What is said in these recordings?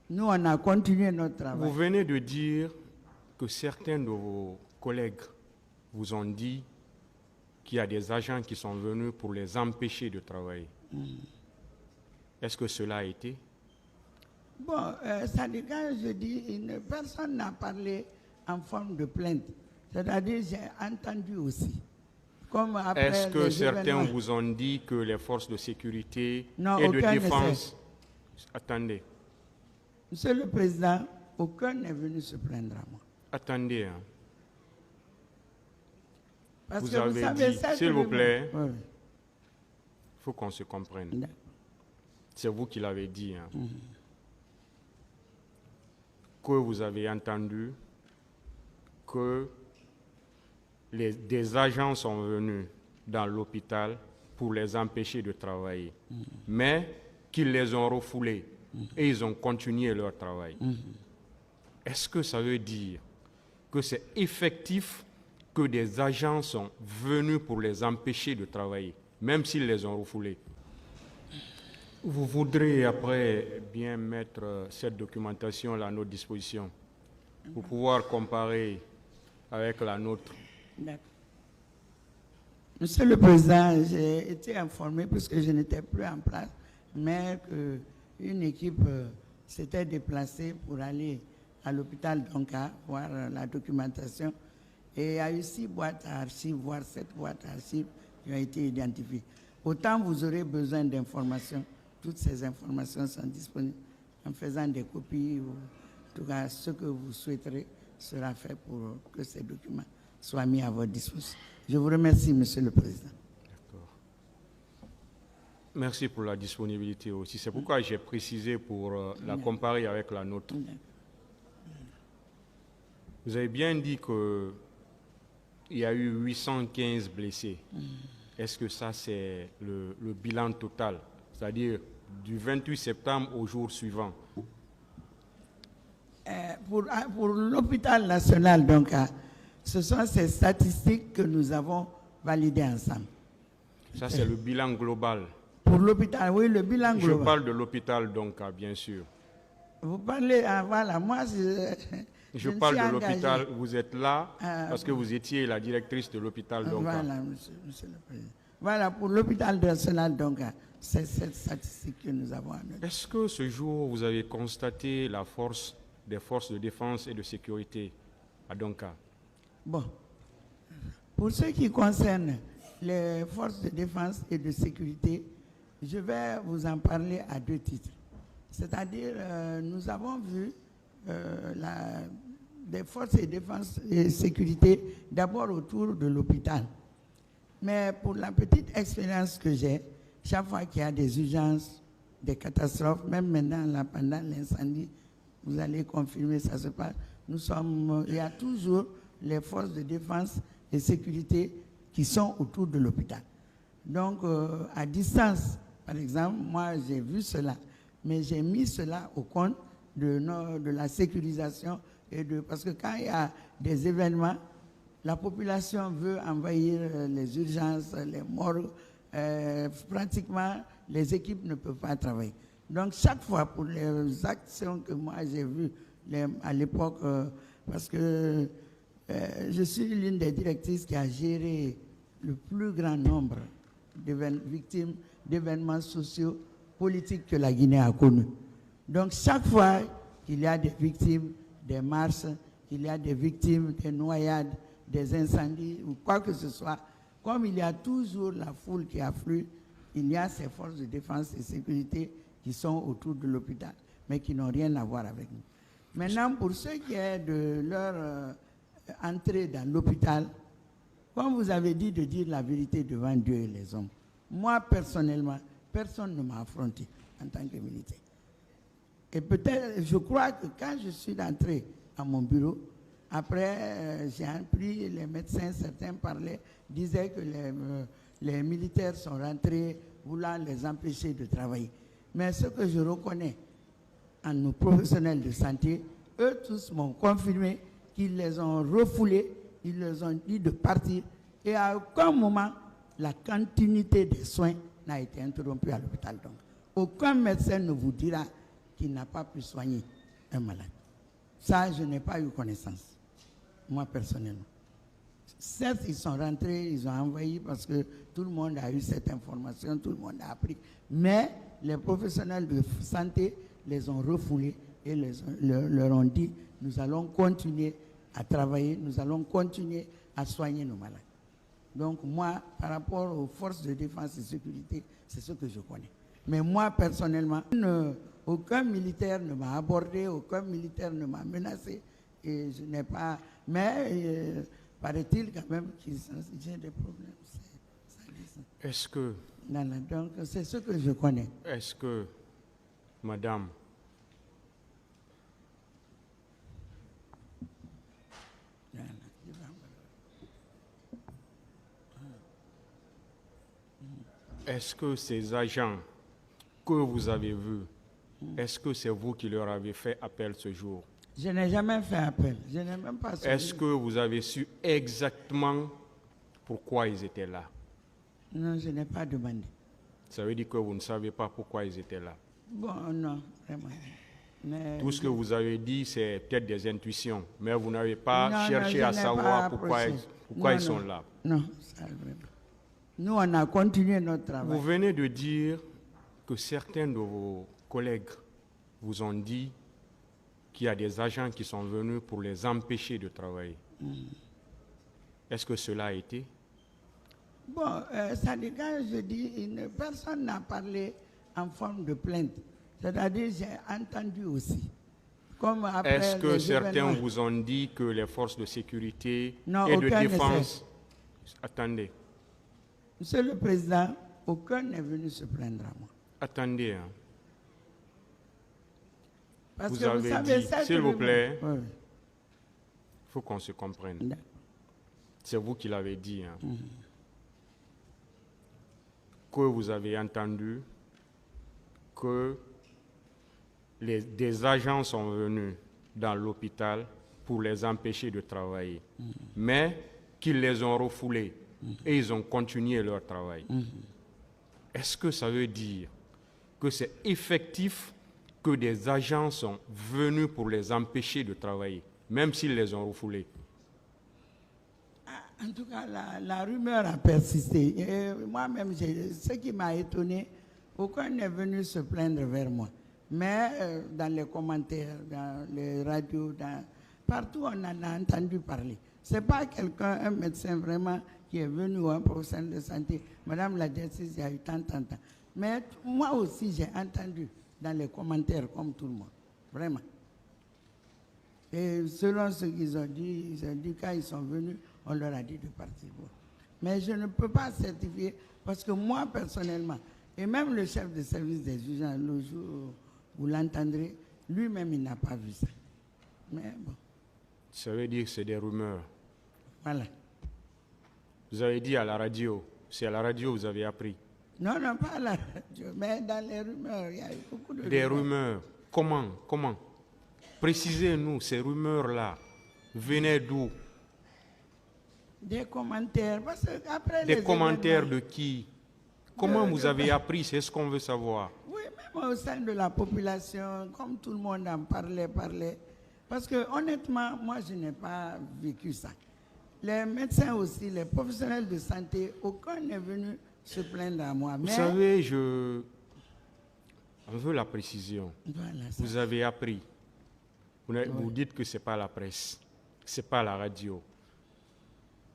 Nous, on a continué notre travail. Vous venez de dire que certains de vos collègues vous ont dit qu'il y a des agents qui sont venus pour les empêcher de travailler. Est-ce que cela a été? Bon, syndicat, je dis, personne n'a parlé en forme de plainte. C'est-à-dire, j'ai entendu aussi. Est-ce que certains vous ont dit que les forces de sécurité et de défense... Attendez. Monsieur le Président, aucun n'est venu se plaindre à moi. Attendez. Hein. Parce vous que avez vous savez, dit, s'il vous plaît, il oui. faut qu'on se comprenne. C'est vous qui l'avez dit. Hein. Que vous avez entendu que des agents sont venus dans l'hôpital pour les empêcher de travailler, mais qu'ils les ont refoulés et ils ont continué leur travail. Est-ce que ça veut dire que c'est effectif que des agents sont venus pour les empêcher de travailler, même s'ils les ont refoulés? Vous voudrez après bien mettre cette documentation à notre disposition pour pouvoir comparer avec la nôtre. Monsieur le Président, j'ai été informé, puisque je n'étais plus en place, mais qu'une équipe s'était déplacée pour aller à l'hôpital d'Onka voir la documentation. Et il y a eu 6 boîtes à archives, voire 7 boîtes à archives qui ont été identifiées. Autant vous aurez besoin d'informations, toutes ces informations sont disponibles en faisant des copies, ou en tout cas ce que vous souhaiterez sera fait pour que ces documents soient mis à votre disposition. Je vous remercie, Monsieur le Président. D'accord. Merci pour la disponibilité aussi. C'est pourquoi j'ai précisé pour la comparer avec la nôtre. Vous avez bien dit qu'il y a eu 815 blessés. Est-ce que ça, c'est le bilan total? C'est-à-dire du 28 septembre au jour suivant? Pour l'hôpital national, donc, ce sont ces statistiques que nous avons validées ensemble. Ça, c'est le bilan global. Pour l'hôpital, oui, le bilan global. Je parle de l'hôpital, donc, bien sûr. Vous parlez, voilà, moi, je parle de l'hôpital. Vous êtes là parce que vous étiez la directrice de l'hôpital, donc. Voilà, monsieur le Président. Voilà, pour l'hôpital national, donc, c'est cette statistique que nous avons. Est-ce que ce jour, vous avez constaté la force des forces de défense et de sécurité à Donka? Bon, pour ce qui concerne les forces de défense et de sécurité, je vais vous en parler à 2 titres. C'est-à-dire, nous avons vu des forces de défense et de sécurité d'abord autour de l'hôpital. Mais pour la petite expérience que j'ai, chaque fois qu'il y a des urgences, des catastrophes, même maintenant, là, pendant l'incendie, vous allez confirmer, ça se passe. Il y a toujours les forces de défense et sécurité qui sont autour de l'hôpital. Donc, à distance, par exemple, moi, j'ai vu cela, mais j'ai mis cela au compte de la sécurisation parce que quand il y a des événements, la population veut envahir les urgences, les morgues. Pratiquement, les équipes ne peuvent pas travailler. Donc, chaque fois, pour les actions que moi j'ai vues à l'époque, parce que je suis l'une des directrices qui a géré le plus grand nombre de victimes d'événements sociaux, politiques que la Guinée a connus. Donc, chaque fois qu'il y a des victimes des marches, qu'il y a des victimes des noyades, des incendies ou quoi que ce soit, comme il y a toujours la foule qui afflue, il y a ces forces de défense et de sécurité qui sont autour de l'hôpital, mais qui n'ont rien à voir avec nous. Maintenant, pour ce qui est de leur entrée dans l'hôpital, comme vous avez dit de dire la vérité devant Dieu et les hommes, moi, personnellement, personne ne m'a affronté en tant que militaire. Et peut-être, je crois que quand je suis entré à mon bureau, après, j'ai appris, les médecins, certains parlaient, disaient que les militaires sont rentrés voulant les empêcher de travailler. Mais ce que je reconnais en nos professionnels de santé, eux tous m'ont confirmé qu'ils les ont refoulés, ils leur ont dit de partir. Et à aucun moment, la continuité des soins n'a été interrompue à l'hôpital. Donc, aucun médecin ne vous dira qui n'a pas pu soigner un malade. Ça, je n'ai pas eu connaissance, moi personnellement. Certes, ils sont rentrés, ils ont envoyé parce que tout le monde a eu cette information, tout le monde a appris. Mais les professionnels de santé les ont refoulés et leur ont dit, nous allons continuer à travailler, nous allons continuer à soigner nos malades. Donc moi, par rapport aux forces de défense et de sécurité, c'est ce que je connais. Mais moi, personnellement, aucun militaire ne m'a abordé, aucun militaire ne m'a menacé. Et je n'ai pas... Mais paraît-il quand même qu'il y a des problèmes. Est-ce que... Non, donc c'est ce que je connais. Est-ce que, madame, est-ce que ces agents que vous avez vus, est-ce que c'est vous qui leur avez fait appel ce jour? Je n'ai jamais fait appel. Je n'ai même pas su. Est-ce que vous avez su exactement pourquoi ils étaient là? Non, je n'ai pas demandé. Ça veut dire que vous ne savez pas pourquoi ils étaient là. Bon, non, vraiment. Mais Tout ce que vous avez dit, c'est peut-être des intuitions, mais vous n'avez pas non, cherché je à n'ai savoir pas pourquoi approché. ils sont là. Non, ça vraiment. Nous, on a continué notre travail. Vous venez de dire que certains de vos collègues vous ont dit qu'il y a des agents qui sont venus pour les empêcher de travailler. Est-ce que cela a été? Bon, ça dit, quand je dis, personne n'a parlé en forme de plainte. C'est-à-dire, j'ai entendu aussi. Comme après Est-ce que les certains événements. vous ont dit que les forces de sécurité Non, et de aucun ne défense... Attendez, Monsieur le Président, aucun n'est venu se plaindre à moi. attendez. Hein. Parce Vous que avez savez, dit, cette s'il vous rumeur- plaît, Oui, il faut qu'on se comprenne. oui. C'est vous qui l'avez dit. Hein. Que vous avez entendu que des agents sont venus dans l'hôpital pour les empêcher de travailler, mais qu'ils les ont refoulés et ils ont continué leur travail. Est-ce que ça veut dire que c'est effectif que des agents sont venus pour les empêcher de travailler, même s'ils les ont refoulés? En tout cas, la rumeur a persisté. Et moi-même, ce qui m'a étonné, aucun n'est venu se plaindre vers moi. Mais dans les commentaires, dans les radios, partout, on en a entendu parler. Ce n'est pas quelqu'un, un médecin vraiment, qui est venu ou un professionnel de santé. Madame la directrice, il y a eu tant. Mais moi aussi, j'ai entendu dans les commentaires, comme tout le monde. Vraiment. Et selon ce qu'ils ont dit quand ils sont venus, on leur a dit de partir. Bon. Mais je ne peux pas certifier, parce que moi, personnellement, et même le chef de service des urgences, le jour où vous l'entendrez, lui-même, il n'a pas vu ça. Mais bon, Ça veut dire que c'est des rumeurs. voilà. Vous avez dit à la radio, c'est à la radio que vous avez appris. Non, pas à la radio, mais dans les rumeurs, il y a eu beaucoup de Des rumeurs. Comment? Précisez-nous, ces rumeurs-là venaient d'où? Des commentaires, parce qu'après Des les commentaires événements, de qui? Comment vous avez appris? C'est ce qu'on veut savoir. Oui, même au sein de la population, comme tout le monde en parlait. Parce que honnêtement, moi, je n'ai pas vécu ça. Les médecins aussi, les professionnels de santé, aucun n'est venu se plaindre à moi. Vous Mais, savez, on veut la précision. voilà, ça. Vous avez appris. Vous dites que ce n'est pas la presse, ce n'est pas la radio.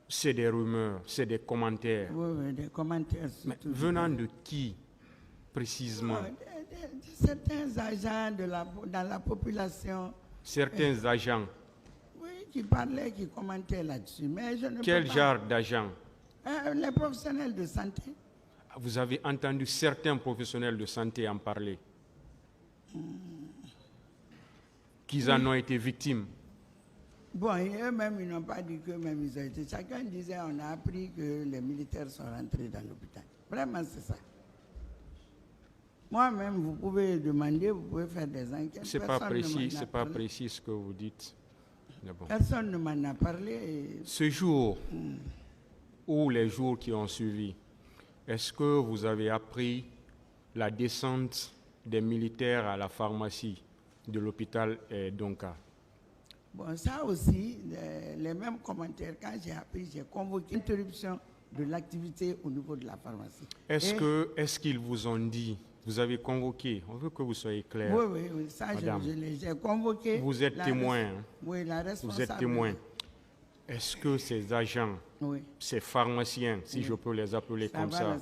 C'est des rumeurs, c'est des commentaires. Oui, des commentaires. Mais surtout. venant de qui, précisément? Certains agents dans la population, Certains agents. oui, qui parlaient, qui commentaient là-dessus. Mais je ne Quel peux pas. genre d'agents? Les professionnels de santé. Vous avez entendu certains professionnels de santé en parler, qu'ils en ont été victimes. Bon, eux-mêmes, ils n'ont pas dit qu'eux-mêmes, ils ont été. Chacun disait, on a appris que les militaires sont rentrés dans l'hôpital. Vraiment, c'est ça. Moi-même, vous pouvez demander, vous pouvez faire des enquêtes. C'est pas précis, c'est pas précis ce que vous dites. Mais bon. Personne ne m'en a parlé. Et... Ce jour, ou les jours qui ont suivi, est-ce que vous avez appris la descente des militaires à la pharmacie de l'hôpital Donka. Bon, ça aussi, les mêmes commentaires, quand j'ai appris, j'ai convoqué l'interruption de l'activité au niveau de la pharmacie. Est-ce qu'ils vous ont dit, vous avez convoqué, on veut que vous soyez clair. Oui, ça j'ai convoqué. Vous êtes témoin. Oui, la responsable. Vous êtes témoin. Est-ce que ces agents, ces pharmaciens, si je peux les appeler comme ça,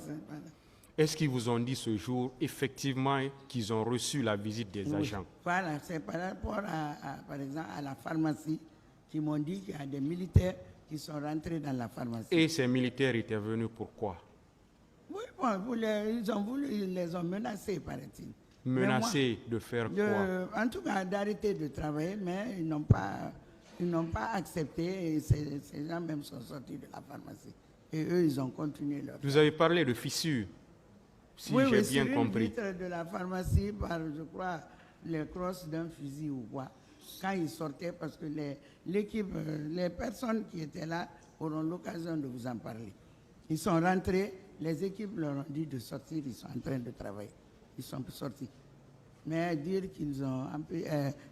est-ce qu'ils vous ont dit ce jour, effectivement, qu'ils ont reçu la visite des agents? Voilà, c'est par rapport par exemple, à la pharmacie, qui m'ont dit qu'il y a des militaires qui sont rentrés dans la pharmacie. Et ces militaires étaient venus pourquoi? Oui, bon, ils les ont menacés, paraît-il. Menacés de faire quoi? En tout cas, d'arrêter de travailler, mais ils n'ont pas accepté, et ces gens même sont sortis de la pharmacie. Et eux, ils ont continué leur Vous avez parlé de fissures, si j'ai bien compris. Oui, vitre de la pharmacie par, je crois, les crosses d'un fusil ou quoi. Quand ils sortaient, parce que l'équipe, les personnes qui étaient là auront l'occasion de vous en parler. Ils sont rentrés, les équipes leur ont dit de sortir, ils sont en train de travailler. Ils sont sortis. Mais dire qu'ils ont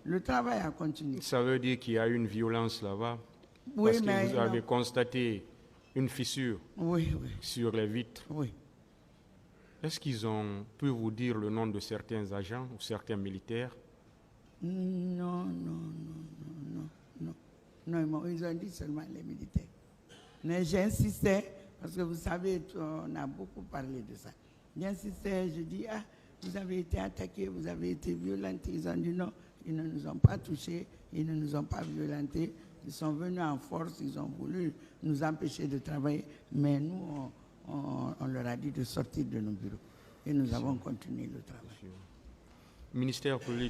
le travail a continué. Ça veut dire qu'il y a eu une violence là-bas? Oui, parce mais que vous avez constaté une fissure sur les vitres. Oui. Est-ce qu'ils ont pu vous dire le nom de certains agents ou certains militaires? Non, ils ont dit seulement les militaires. Mais j'insistais, parce que vous savez, on a beaucoup parlé de ça. J'insistais, je dis, vous avez été attaqués, vous avez été violentés. Ils ont dit non, ils ne nous ont pas touchés, ils ne nous ont pas violentés. Ils sont venus en force, ils ont voulu nous empêcher de travailler, mais nous, on leur a dit de sortir de nos bureaux. Et nous avons continué le travail. Ministère public.